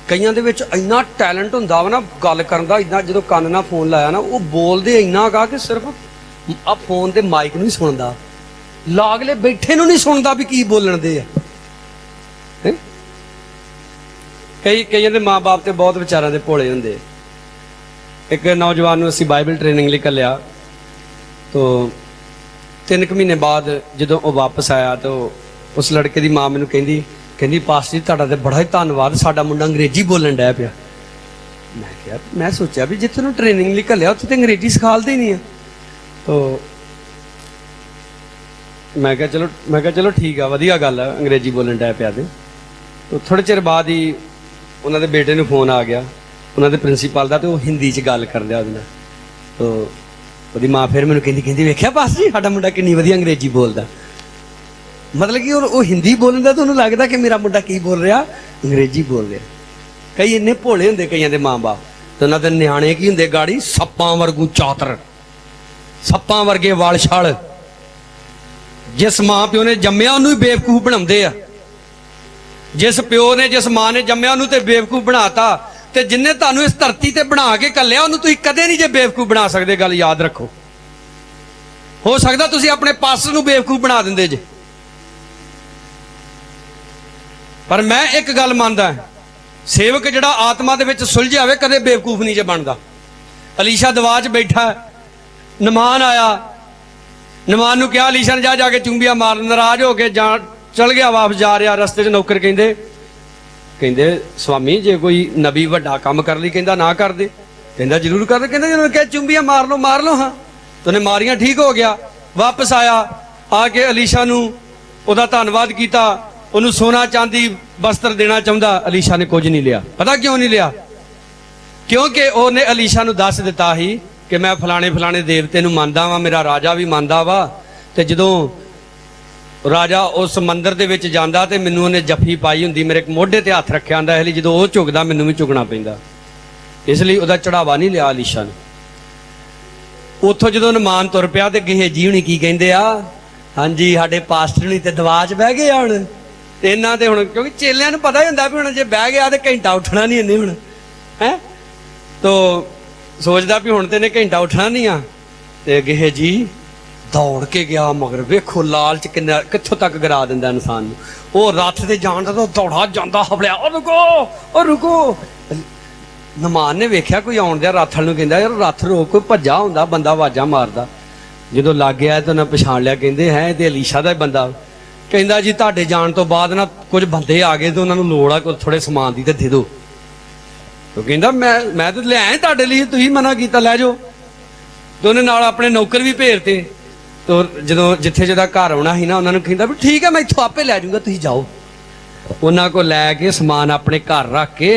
कईयां दे विच इन्ना टैलेंट हुंदा वा ना गल करन दा, इन्ना जदों कंन नाल फोन लाया ना वो बोलदे इन्ना गा कि सिर्फ आ फोन ते माइक नहीं सुनदा, लागले बैठे नूं नहीं सुनदा भी की बोलण दे आ। कई दे माँ बाप तो बहुत विचारां दे भोले हुंदे। एक नौजवान नूं असीं बाइबल ट्रेनिंग लई घल्लिया, तो 3 महीने बाद जदों वो वापस आया तो उस लड़के की माँ मैनूं कहंदी पास्टर जी तुहाडा ते बड़ा ही धन्नवाद, साडा मुंडा अंग्रेजी बोलण डै पिया। मैं कहा, मैं सोचा भी जिथे नूं ट्रेनिंग लई घल्लिया उत्थे ते अंग्रेजी सिखालदे ही नहीं है। तो मैं कहा चलो ठीक है, वधिया गल है, अंग्रेजी बोलण डै पिया। तो थोड़े चिर बाद ही उन्होंने बेटे नूं फोन आ गया उन्होंने प्रिंसीपल का, तो वो हिंदी च गल कर लिया उन्हें। तो वो माँ फिर मैनूं कहंदी वेख्या पास्टर जी साडा मुंडा किन्नी वधिया अंग्रेजी बोलदा। मतलब कि वो हिंदी बोलदा तो उन्होंने लगता कि मेरा मुंडा की बोल रहा, अंग्रेजी बोल रहा। कई इन्ने भोले हुंदे कईयां दे माँ बाप, तो उन्हां दे न्याणे की हुंदे गाड़ी सप्पां वरगू चातर, सप्पां वर्गे वाल छाल। जिस माँ प्यो ने जम्मिया उन्होंने ही बेवकूफ बनाउंदे आ। जिस प्यो ने जिस मां ने जम्मिया उन्होंने ते बेवकूफ बनाता, ते जिन्हें तुहानूं इस धरती ते बना के घल्लिया उन्होंने तुसीं कदे नहीं जे बेवकूफ बना सकदे। गल याद रखो, हो सकदा तुसीं अपने पास्टर नूं बेवकूफ बना दिंदे जे, पर मैं एक गल मानदा, सेवक जिहड़ा आत्मा दे विच सुलझिया होवे कदे बेवकूफ नहीं जे बनदा। अलीशा दवा च बैठा, नमान आया, नमान नूं कहा अलीशा ने जाके चुंबिया मार, नाराज हो के जा चल गया, वापस जा रहा, रस्ते च नौकर कहंदे स्वामी जे कोई नबी वड्डा काम कर ली, कहंदा ना कर दे, कहंदा जरूर कर दे, कहंदा जदों कहा चुंबिया मार लो हाँ, तो उन्हें मारियां, ठीक हो गया। वापस आया, आके अलीशा नूं उहदा धन्नवाद कीता, उन्होंने सोना चांदी वस्त्र देना चाहता, अलीशा ने कुछ नहीं लिया। पता क्यों नहीं लिया? क्योंकि उन्हें अलीशा नूं दस दिता ही कि मैं फलाने फलाने देवते नूं मानदा वा, मेरा राजा भी मानदा वा, ते जदों राजा उस मंदिर दे विच जांदा ते मैनूं उहने जफ्फी पाई हुंदी, मेरे मोढे ते हत्थ रखिया हुंदा, इसलिए जदों वो झुकदा मैनूं भी झुकना पैंदा, इसलिए उहदा चढ़ावा नहीं लिया अलीशा ने। उत्थों जदों नमान तुर पिया ते गेहजी हुणी की कहिंदे आ, हाँ जी साडे पास्टर नहीं ते दवा च बह गए हुण, ते इन्हां ते हुण क्योंकि चेलियां नूं पता ही हुंदा भी हुण जे बह गया ते घंटा उठना नहीं इन्हें हुण है, तो सोचदा भी हुण ते इन्हें घंटा उठना नहीं आ, ते गेहजी दौड़ के गया मगर, वेखो लालच किन्ना कित्थों तक गिरा दिंदा इंसान नूं। वो रथ ते जाण दा तो दौड़ा जांदा हवलिया, ओ रुको। नमान ने वेख्या कोई आउण दिया, रथ नूं कहंदा यार रथ रोक, कोई भज्जा हुंदा बंदा आवाज़ां मारदा। जदों लग गया तो उन्हें पछाण लिया, कहंदे है ते अलीशा दा बंदा। कहंदा जी तुहाडे जाण तो बाद ना कुछ बंदे आ गए, तो उन्हां नूं लोड़ आ कोई थोड़े समान दी ते दे दो। तो कहंदा मैं तो लिआया तुहाडे लई, तुसीं मना कीता, लै जाओ। तो उन्हें नाल अपने नौकर भी भेजते। तो जो जिथे जिहदा घर आउणा ही ना, उन्होंने कहंदा भी ठीक है मैं इत्थों आपे लै जाऊंगा, तुसीं जाओ। उन्हां को लैके समान अपने घर रख के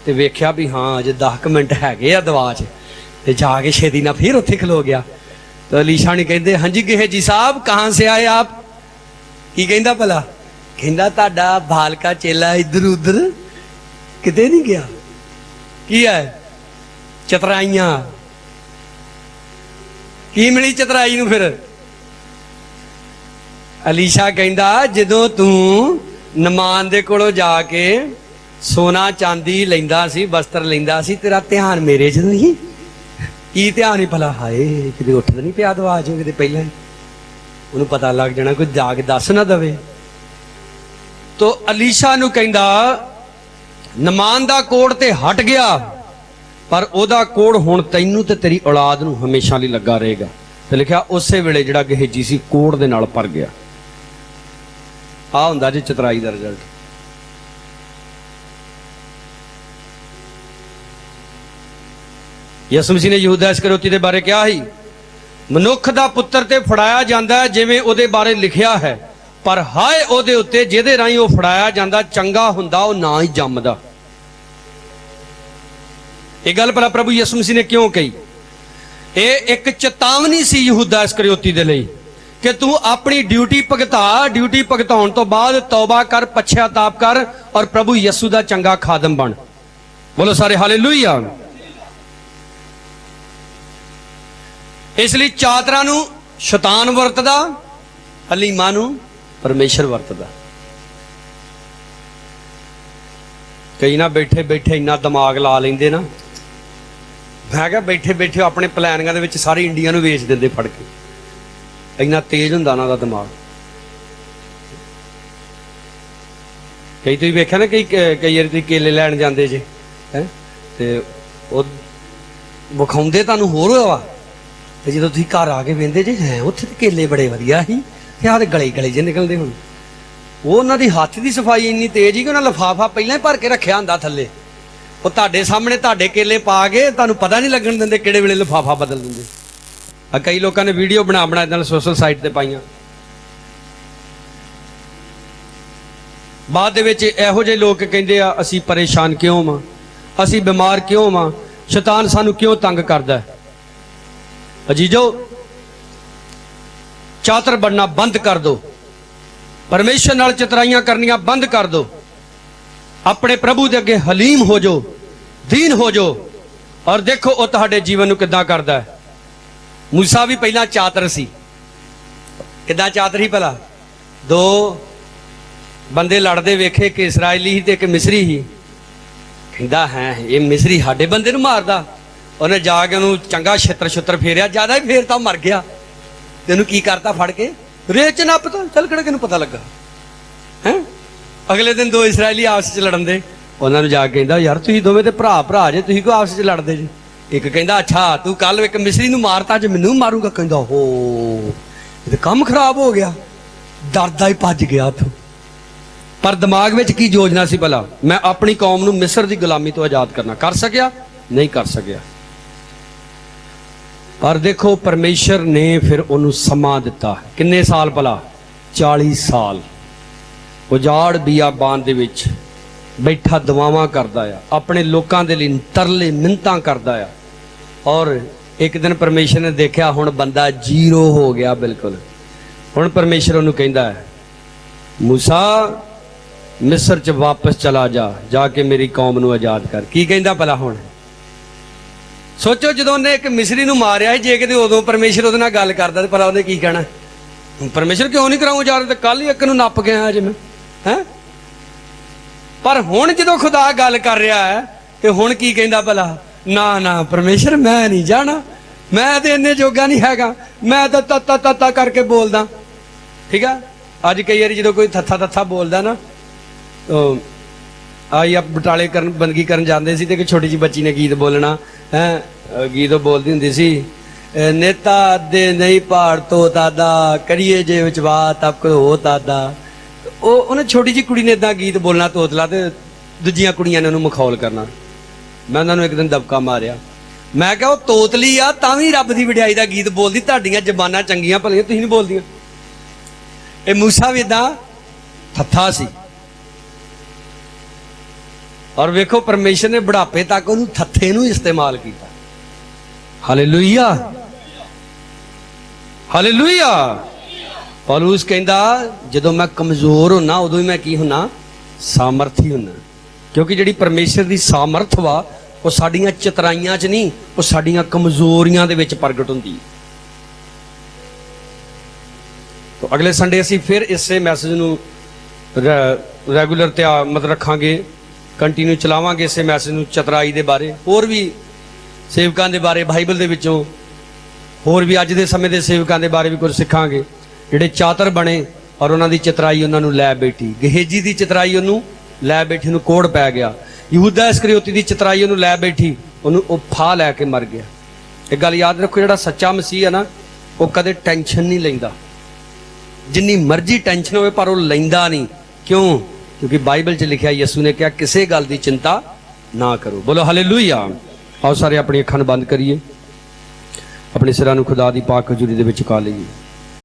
ते वेख्या भी हाँ अजे 10 मिनट हैगे आ दवा च, ते जाके छेती ना फिर उत्थे खलो गया। तो अलीशा ने कहंदे हाँ जी गेहजी साहब कहाँ से आए आप? की कहंदा भला? कहंदा तुहाडा बालका चेला इधर उधर किते नहीं गया, की है चतराइयां की मिली चतराई नूं फिर? अलीशा कहंदा जदों तू नमान दे कोलों जाके सोना चांदी लैंदा सी, वस्त्र लैंदा सी, तेरा ध्यान मेरे च नहीं? की ध्यान ही भला? हाय किते उठ नहीं पिया दवा चों किते पहले, उन्हें पता लग जाना, कोई जाके दस ना दवे। तो अलीशा नूं कहंदा नमान दा कोड़ ते हट गया, पर ओदा कोड़ हुण तैनूं ते तेरी औलाद नूं हमेशा लई लगा रहेगा। ते लिखिया उसे वेले जिहड़ा गेहजी सी कोड़ दे नाल भर गया। आ हुंदा जी चतराई दा रिजल्ट। यसू मसीह ने यहूदा इस्करियोती दे बारे कहा ही, मनुख दा पुत्तर ते फड़ाया जांदा है जिवें ओदे बारे लिखिया है, पर हाय ओदे उत्ते जिहदे राहीं ओ फड़ाया जांदा, चंगा हुंदा ओ ना ही जम्मदा। ਇਹ ਗੱਲ ਭਲਾ ਪ੍ਰਭੂ ਯਿਸੂ ਮਸੀਹ ਨੇ ਕਿਉਂ ਕਹੀ? ਇਹ ਇੱਕ ਚੇਤਾਵਨੀ ਸੀ ਯਹੂਦਾ ਇਸਕਰਿਓਤੀ ਦੇ ਲਈ ਕਿ ਤੂੰ ਆਪਣੀ ਡਿਊਟੀ ਭੁਗਤਾ, ਡਿਊਟੀ ਭੁਗਤਾਉਣ ਤੋਂ ਬਾਅਦ ਤੌਬਾ ਕਰ, ਪਛਤਾਪ ਕਰ ਔਰ ਪ੍ਰਭੂ ਯਿਸੂ ਦਾ ਚੰਗਾ ਖਾਦਮ ਬਣ। ਬੋਲੋ ਸਾਰੇ ਹਾਲੇਲੂਇਆ। ਇਸ ਲਈ ਚਾਤਰਾ ਨੂੰ ਸ਼ੈਤਾਨ ਵਰਤਦਾ, ਹਲੀਮਾਂ ਨੂੰ ਪਰਮੇਸ਼ਰ ਵਰਤਦਾ। ਕਈ ਨਾ ਬੈਠੇ ਬੈਠੇ ਇੰਨਾ ਦਿਮਾਗ ਲਾ ਲੈਂਦੇ ਨਾ, ਮੈਂ ਕਿਹਾ ਬੈਠੇ ਬੈਠੇ ਆਪਣੇ ਪਲਾਨਿੰਗਾਂ ਦੇ ਵਿੱਚ ਸਾਰੀ ਇੰਡੀਆ ਨੂੰ ਵੇਚ ਦਿੰਦੇ ਫੜ ਕੇ, ਇੰਨਾ ਤੇਜ਼ ਹੁੰਦਾ ਉਹਨਾਂ ਦਾ ਦਿਮਾਗ। ਕਈ ਤੁਸੀਂ ਵੇਖਿਆ ਨਾ, ਕਈ ਵਾਰੀ ਤੁਸੀਂ ਕੇਲੇ ਲੈਣ ਜਾਂਦੇ ਜੇ ਹੈ ਤੇ ਉਹ ਵਿਖਾਉਂਦੇ ਤੁਹਾਨੂੰ ਹੋਰ ਵਾ, ਤੇ ਜਦੋਂ ਤੁਸੀਂ ਘਰ ਆ ਕੇ ਵੇਂਦੇ ਜੇ ਹੈ ਉੱਥੇ ਤੇ ਕੇਲੇ ਬੜੇ ਵਧੀਆ ਸੀ ਤੇ ਆਹ ਤੇ ਗਲੇ ਗਲੇ ਜੇ ਨਿਕਲਦੇ। ਹੁਣ ਉਹ ਉਹਨਾਂ ਦੀ ਹੱਥ ਦੀ ਸਫਾਈ ਇੰਨੀ ਤੇਜ਼ ਹੀ ਕਿ ਉਹਨਾਂ ਲਿਫਾਫਾ ਪਹਿਲਾਂ ਹੀ ਭਰ ਕੇ ਰੱਖਿਆ ਹੁੰਦਾ ਥੱਲੇ। ਉਹ ਤੁਹਾਡੇ ਸਾਹਮਣੇ ਤੁਹਾਡੇ ਕੇਲੇ ਪਾ ਕੇ ਤੁਹਾਨੂੰ ਪਤਾ ਨਹੀਂ ਲੱਗਣ ਦਿੰਦੇ ਕਿਹੜੇ ਵੇਲੇ ਲਿਫਾਫਾ ਬਦਲ ਦਿੰਦੇ। ਆ ਕਈ ਲੋਕਾਂ ਨੇ ਵੀਡੀਓ ਬਣਾ ਨਾਲ ਸੋਸ਼ਲ ਸਾਈਟ ਤੇ ਪਾਈਆਂ। ਬਾਅਦ ਦੇ ਵਿੱਚ ਇਹੋ ਜਿਹੇ ਲੋਕ ਕਹਿੰਦੇ ਆ ਅਸੀਂ ਪਰੇਸ਼ਾਨ ਕਿਉਂ ਵਾਂ, ਅਸੀਂ ਬਿਮਾਰ ਕਿਉਂ ਵਾਂ, ਸ਼ੈਤਾਨ ਸਾਨੂੰ ਕਿਉਂ ਤੰਗ ਕਰਦਾ। ਅਜੀਜੋ, ਚਾਤਰ ਬਣਨਾ ਬੰਦ ਕਰ ਦੋ, ਪਰਮੇਸ਼ਰ ਨਾਲ ਚਤਰਾਈਆਂ ਕਰਨੀਆਂ ਬੰਦ ਕਰ ਦੋ, ਆਪਣੇ ਪ੍ਰਭੂ ਦੇ ਅੱਗੇ ਹਲੀਮ ਹੋ ਜਾਓ, ਦੀਨ ਹੋ ਜਾਓ ਔਰ ਦੇਖੋ ਉਹ ਤੁਹਾਡੇ ਜੀਵਨ ਨੂੰ ਕਿੱਦਾਂ ਕਰਦਾ ਹੈ। ਮੂਸਾ ਵੀ ਪਹਿਲਾਂ ਚਾਤਰ ਸੀ। ਕਿੱਦਾਂ ਚਾਤਰ ਸੀ ਭਲਾ? ਦੋ ਬੰਦੇ ਲੜਦੇ ਵੇਖੇ ਕਿ ਇਸਰਾਇਲੀ ਸੀ ਤੇ ਇੱਕ ਮਿਸਰੀ ਸੀ। ਕਹਿੰਦਾ ਹੈ ਇਹ ਮਿਸਰੀ ਸਾਡੇ ਬੰਦੇ ਨੂੰ ਮਾਰਦਾ। ਉਹਨੇ ਜਾ ਕੇ ਉਹਨੂੰ ਚੰਗਾ ਛਿੱਤਰ ਫੇਰਿਆ, ਜ਼ਿਆਦਾ ਹੀ ਫੇਰਤਾ, ਮਰ ਗਿਆ। ਤੈਨੂੰ ਕੀ ਕਰਤਾ? ਫੜ ਕੇ ਰੇਤ ਚ ਨੱਪਤਾ। ਚੱਲ ਕਿਹੜਾ ਕਿਹਨੂੰ ਪਤਾ ਲੱਗਾ ਹੈ। ਅਗਲੇ ਦਿਨ ਦੋ ਇਸਰਾਇਲੀ ਆਪਸ ਚ ਲੜਨ ਦੇ। ਉਹਨਾਂ ਨੂੰ ਜਾ ਕੇ ਕਹਿੰਦਾ ਯਾਰ ਤੁਸੀਂ ਦੋਵੇਂ ਤੇ ਭਰਾ ਜੇ, ਤੁਸੀਂ ਕਿਉਂ ਆਪਸ ਚ ਲੜਦੇ ਜੀ? ਇੱਕ ਕਹਿੰਦਾ ਅੱਛਾ ਤੂੰ ਕੱਲ ਇੱਕ ਮਿਸਰੀ ਨੂੰ ਮਾਰਤਾ, ਅੱਜ ਮੈਨੂੰ ਮਾਰੂਗਾ। ਕਹਿੰਦਾ ਹੋ ਇਹ ਤੇ ਕੰਮ ਖਰਾਬ ਹੋ ਗਿਆ। ਡਰਦਾ ਹੀ ਭੱਜ ਗਿਆ ਉੱਥੋਂ। ਪਰ ਦਿਮਾਗ ਵਿੱਚ ਕੀ ਯੋਜਨਾ ਸੀ ਭਲਾ? ਮੈਂ ਆਪਣੀ ਕੌਮ ਨੂੰ ਮਿਸਰ ਦੀ ਗੁਲਾਮੀ ਤੋਂ ਆਜ਼ਾਦ ਕਰਨਾ। ਕਰ ਸਕਿਆ? ਨਹੀਂ ਕਰ ਸਕਿਆ। ਪਰ ਦੇਖੋ ਪਰਮੇਸ਼ਰ ਨੇ ਫਿਰ ਉਹਨੂੰ ਸਮਾਂ ਦਿੱਤਾ। ਕਿੰਨੇ ਸਾਲ ਭਲਾ? 40 ਸਾਲ ਉਜਾੜ ਬਿਆਬਾਨ ਦੇ ਵਿੱਚ ਬੈਠਾ ਦੁਆਵਾਂ ਕਰਦਾ ਆ, ਆਪਣੇ ਲੋਕਾਂ ਦੇ ਲਈ ਤਰਲੇ ਮਿੰਨਤਾਂ ਕਰਦਾ ਆ। ਔਰ ਇੱਕ ਦਿਨ ਪਰਮੇਸ਼ਰ ਨੇ ਦੇਖਿਆ ਹੁਣ ਬੰਦਾ ਜ਼ੀਰੋ ਹੋ ਗਿਆ ਬਿਲਕੁਲ। ਹੁਣ ਪਰਮੇਸ਼ਰ ਉਹਨੂੰ ਕਹਿੰਦਾ ਹੈ ਮੂਸਾ ਮਿਸਰ ਚ ਵਾਪਸ ਚਲਾ ਜਾ ਕੇ ਮੇਰੀ ਕੌਮ ਨੂੰ ਆਜ਼ਾਦ ਕਰ। ਕੀ ਕਹਿੰਦਾ ਭਲਾ ਹੁਣ? ਸੋਚੋ ਜਦੋਂ ਉਹਨੇ ਇੱਕ ਮਿਸਰੀ ਨੂੰ ਮਾਰਿਆ ਜੇ ਕਿਤੇ ਉਦੋਂ ਪਰਮੇਸ਼ਰ ਉਹਦੇ ਨਾਲ ਗੱਲ ਕਰਦਾ ਤੇ ਭਲਾ ਉਹਨੇ ਕੀ ਕਹਿਣਾ? ਪਰਮੇਸ਼ਰ ਕਿਉਂ ਨਹੀਂ ਕਰਾਉਂ ਆਜ਼ਾਦ? ਤੇ ਕੱਲ ਹੀ ਇੱਕ ਨੂੰ ਨੱਪ ਗਿਆ ਅੱਜ ਮੈਂ ਹੈ। ਪਰ ਹੁਣ ਜਦੋਂ ਖੁਦਾ ਗੱਲ ਕਰ ਰਿਹਾ ਹੈ ਤੇ ਹੁਣ ਕੀ ਕਹਿੰਦਾ ਭਲਾ? ਨਾ ਪਰਮੇਸ਼ਰ ਮੈਂ ਨਹੀਂ ਜਾਣਾ, ਮੈਂ ਤੇ ਇੰਨੇ ਜੋਗਾ ਨਹੀਂ ਹੈਗਾ, ਮੈਂ ਤਾਂ ਤੱਤਾ ਕਰਕੇ ਬੋਲਦਾ। ਠੀਕ ਆ। ਅੱਜ ਕਈ ਵਾਰੀ ਜਦੋਂ ਕੋਈ ਥੱਥਾ ਬੋਲਦਾ ਨਾ, ਆਈ ਆ ਬਟਾਲੇ ਕਰਨ ਬੰਦਗੀ ਕਰਨ ਜਾਂਦੇ ਸੀ ਤੇ ਇੱਕ ਛੋਟੀ ਜਿਹੀ ਬੱਚੀ ਨੇ ਗੀਤ ਬੋਲਣਾ ਹੈ। ਗੀਤ ਬੋਲਦੀ ਹੁੰਦੀ ਸੀ, ਨੇਤਾ ਦੇ ਨਹੀਂ ਪਹਾੜ ਤੋਂ ਤਾਦਾ ਕਰੀਏ ਜੇ ਵਿਚਵਾ ਤਬ ਕੋਈ ਹੋ ਤਾਦਾ। ਉਹਨੇ ਛੋਟੀ ਜਿਹੀ ਕੁੜੀ ਨੇ ਏਦਾਂ ਗੀਤ ਬੋਲਣਾ ਤੋਤਲਾ, ਤੇ ਦੂਜੀਆਂ ਕੁੜੀਆਂ ਨੇ ਉਹਨੂੰ ਮਖੌਲ ਕਰਨਾ। ਮੈਂ ਉਹਨਾਂ ਨੂੰ ਇੱਕ ਦਿਨ ਦਬਕਾ ਮਾਰਿਆ। ਮੈਂ ਕਿਹਾ ਉਹ ਤੋਤਲੀ ਆ ਤਾਂ ਵੀ ਰੱਬ ਦੀ ਵਡਿਆਈ ਦਾ ਗੀਤ ਬੋਲਦੀ, ਤੁਹਾਡੀਆਂ ਜ਼ਬਾਨਾਂ ਚੰਗੀਆਂ ਭਲੀਆਂ, ਤੁਸੀਂ ਨਹੀਂ ਬੋਲਦੀਆਂ। ਇਹ ਮੂਸਾ ਵੀ ਏਦਾਂ ਥੱਥਾ ਸੀ। ਔਰ ਵੇਖੋ ਪਰਮੇਸ਼ਰ ਨੇ ਬੁਢਾਪੇ ਤੱਕ ਉਹਨੂੰ ਥੱਥੇ ਨੂੰ ਇਸਤੇਮਾਲ ਕੀਤਾ। Hallelujah, hallelujah. ਪੌਲੁਸ ਕਹਿੰਦਾ ਜਦੋਂ ਮੈਂ ਕਮਜ਼ੋਰ ਹੁੰਨਾ ਉਦੋਂ ਹੀ ਮੈਂ ਕੀ ਹੁੰਨਾ? ਸਾਮਰਥੀ ਹੁੰਨਾ। ਕਿਉਂਕਿ ਜਿਹੜੀ ਪਰਮੇਸ਼ਰ ਦੀ ਸਾਮਰਥ ਵਾ ਉਹ ਸਾਡੀਆਂ ਚਤਰਾਈਆਂ 'ਚ ਨਹੀਂ, ਉਹ ਸਾਡੀਆਂ ਕਮਜ਼ੋਰੀਆਂ ਦੇ ਵਿੱਚ ਪ੍ਰਗਟ ਹੁੰਦੀ ਹੈ। ਤਾਂ ਅਗਲੇ ਸੰਡੇ ਅਸੀਂ ਫਿਰ ਇਸੇ ਮੈਸੇਜ ਨੂੰ ਰੈਗੂਲਰ ਤੇ ਮਤਲਬ ਰੱਖਾਂਗੇ, ਕੰਟੀਨਿਊ ਚਲਾਵਾਂਗੇ ਇਸੇ ਮੈਸੇਜ ਨੂੰ, ਚਤਰਾਈ ਦੇ ਬਾਰੇ, ਹੋਰ ਵੀ ਸੇਵਕਾਂ ਦੇ ਬਾਰੇ ਬਾਈਬਲ ਦੇ ਵਿੱਚੋਂ, ਹੋਰ ਵੀ ਅੱਜ ਦੇ ਸਮੇਂ ਦੇ ਸੇਵਕਾਂ ਦੇ ਬਾਰੇ ਵੀ ਕੁਝ ਸਿੱਖਾਂਗੇ ਜਿਹੜੇ ਚਾਤਰ ਬਣੇ ਔਰ ਉਹਨਾਂ ਦੀ ਚਤਰਾਈ ਉਹਨਾਂ ਨੂੰ ਲੈ ਬੈਠੀ। ਗਹੇਜੀ ਦੀ ਚਤਰਾਈ ਉਹਨੂੰ ਲੈ ਬੈਠੀ, ਨੂੰ ਕੋੜ ਪੈ ਗਿਆ। ਯਹੂਦਾ ਇਸਕਰਿਓਤੀ ਦੀ ਚਤਰਾਈ ਉਹਨੂੰ ਲੈ ਬੈਠੀ, ਉਹਨੂੰ ਉਹ ਫਾਹ ਲੈ ਕੇ ਮਰ ਗਿਆ। ਇਹ ਗੱਲ ਯਾਦ ਰੱਖੋ, ਜਿਹੜਾ ਸੱਚਾ ਮਸੀਹ ਹੈ ਨਾ ਉਹ ਕਦੇ ਟੈਨਸ਼ਨ ਨਹੀਂ ਲੈਂਦਾ। ਜਿੰਨੀ ਮਰਜ਼ੀ ਟੈਨਸ਼ਨ ਹੋਵੇ ਪਰ ਉਹ ਲੈਂਦਾ ਨਹੀਂ। ਕਿਉਂ? ਕਿਉਂਕਿ ਬਾਈਬਲ 'ਚ ਲਿਖਿਆ, ਯਿਸੂ ਨੇ ਕਿਹਾ ਕਿਸੇ ਗੱਲ ਦੀ ਚਿੰਤਾ ਨਾ ਕਰੋ। ਬੋਲੋ ਹਾਲੇਲੂਇਆ। ਆਓ ਸਾਰੇ ਆਪਣੀ ਅੱਖਾਂ ਨੂੰ ਬੰਦ ਕਰੀਏ, ਆਪਣੇ ਸਿਰਾਂ ਨੂੰ ਖੁਦਾ ਦੀ ਪਾਕ ਹਜ਼ੂਰੀ ਦੇ ਵਿੱਚ ਝੁਕਾ ਲਈਏ।